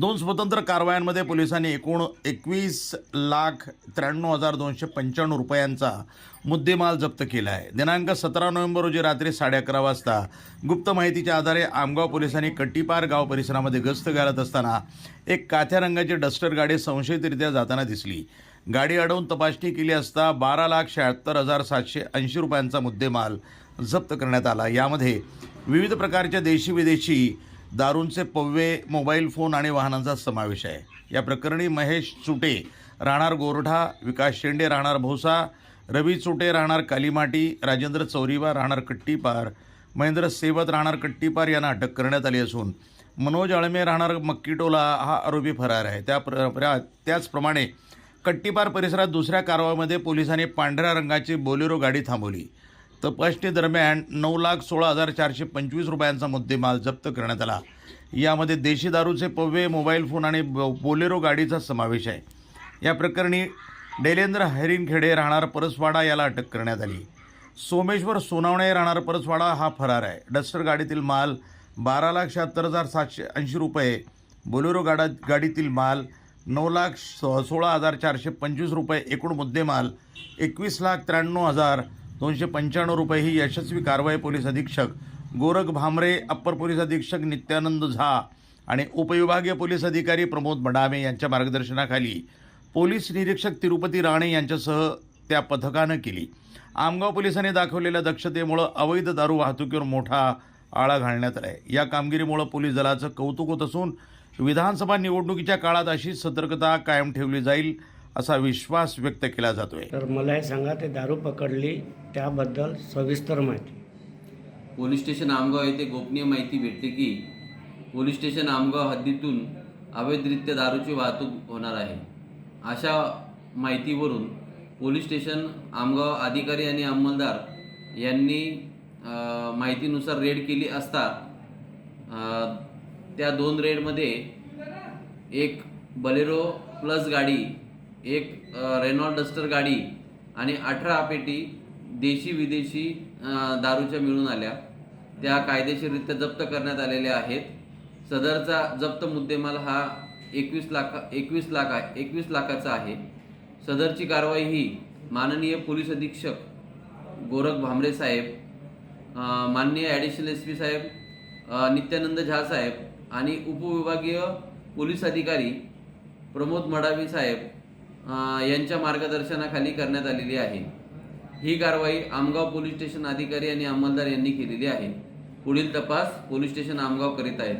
दोन स्वतंत्र कारवायांमध्ये पोलिसांनी एकूण 21,93,295 रुपयांचा मुद्देमाल जप्त केला आहे। दिनांक 17 नोव्हेंबर रोजी रात्री 11:30 वाजता गुप्त माहितीच्या आधारे आमगाव पोलिसांनी कट्टीपार गाव परिसरामध्ये गस्त घालत असताना एक काथ्या रंगाची डस्टर गाडी संशयितरित्या जाताना दिसली। गाडी अडवून तपासणी केली असता 12,76,780 रुपयांचा मुद्देमाल जप्त करण्यात आला। यामध्ये विविध प्रकारच्या देशी विदेशी दारूंचे पव्वे, मोबाईल फोन आणि वाहनांचा समावेश आहे। या प्रकरणी महेश चुटे राहणार गोरठा, विकास शेंडे राहणार भोसा, रवी चुटे राहणार कालीमाटी, राजेंद्र चौरीवा राहणार कट्टीपार, महेंद्र सेवत राहणार कट्टीपार यांना अटक करण्यात आली असून मनोज अळमे राहणार मक्कीटोला हा आरोपी फरार आहे। त्याचप्रमाणे कट्टीपार परिसरात दुसऱ्या कारवाईमध्ये पोलिसांनी पांढऱ्या रंगाची बोलेरो गाडी थांबवली। तपासणी दरम्यान 9,16,425 रुपयांचा मुद्देमाल जप्त करण्यात आला। यामध्ये देशी दारूचे पव्वे, मोबाईल फोन आणि बोलेरो गाडीचा समावेश आहे। या प्रकरणी डैलेंद्र हरिणखेडे राहणार परसवाडा याला अटक करण्यात आली। सोमेश्वर सोनावणे राहणार परसवाडा हा फरार आहे। डस्टर गाडीतील माल 12,76,780 रुपये, बोलेरो गाडीतील माल 9,16,425 रुपये, एकूण मुद्देमाल 21,93,295 रुपये ही यशस्वी कारवाई पोलीस अधीक्षक गोरख भामरे, अप्पर पोलीस अधीक्षक नित्यानंद झा आणि उपविभागीय पोलीस अधिकारी प्रमोद बडामे यांच्या मार्गदर्शनाखाली पोलीस निरीक्षक तिरुपती राणे यांच्यासह त्या पथकानं केली। आमगाव पोलिसांनी दाखवलेल्या दक्षतेमुळे अवैध दारू वाहतुकीवर मोठा आळा घालण्यात आला आहे। या कामगिरीमुळे पोलीस दलाचं कौतुक होत असून विधानसभा निवडणुकीच्या काळात अशी सतर्कता कायम ठेवली जाईल असा विश्वास व्यक्त केला जातोय। तर मला हे सांगा, ते दारू पकडली त्याबद्दल सविस्तर माहिती। पोलीस स्टेशन आमगाव येथे गोपनीय माहिती भेटते की पोलीस स्टेशन आमगाव हद्दीतून अवैधरित्या दारूची वाहतूक होणार आहे। अशा माहितीवरून पोलीस स्टेशन आमगाव अधिकारी आणि अंमलदार यांनी माहितीनुसार रेड केली असता त्या 2 रेडमध्ये एक बलेरो प्लस गाडी, एक रेनॉल्ड डस्टर गाडी आणि 18 पेटी देशी विदेशी दारूच्या मिळून आल्या। त्या कायदेशीररित्या जप्त करण्यात आलेल्या आहेत। सदरचा जप्त मुद्देमाल हा 21 लाखाचा आहे। सदरची कारवाई ही माननीय पोलीस अधीक्षक गोरख भामरे साहेब, माननीय ॲडिशनल SP साहेब नित्यानंद झा साहेब आणि उपविभागीय पोलीस अधिकारी प्रमोद मडावी साहेब यांच्या मार्गदर्शनाखाली करण्यात आलेली आहे। ही कारवाई आमगाव पोलीस स्टेशन अधिकारी आणि अंमलदार यांनी केलेली आहे। पुढील तपास पोलीस स्टेशन आमगाव करीत आहेत।